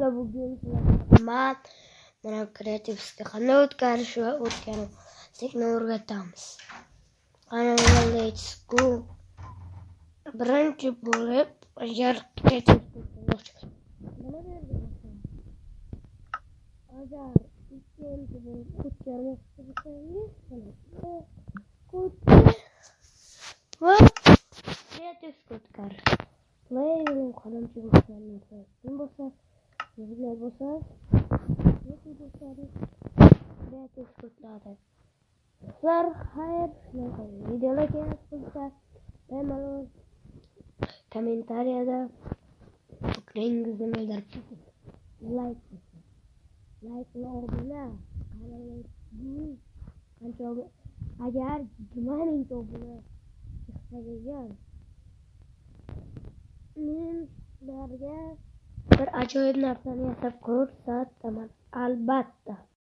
Do'stlar, bugun man mana kreativga qanday o'tkazish va o'tkazmaslikni o'rgatamiz. Qani, let's go. Birinchi bo'lib, agar agar ikkinchi bo'lib o'tkazmoqchi bo'lsangiz va kreativ o'tkazish. Play'ning qalamchi bo'lsa, yozuvlar bo'lsa, kreativ o'tkazadi. Sizlar xayr, shunaqa videolar kerak bo'lsa, bemalol kommentariyada fikringizni bildirib like obuna agar 20 ming obuna chiqadigan men sizlarga bir ajoyib narsani yasab ko'rsataman, albatta.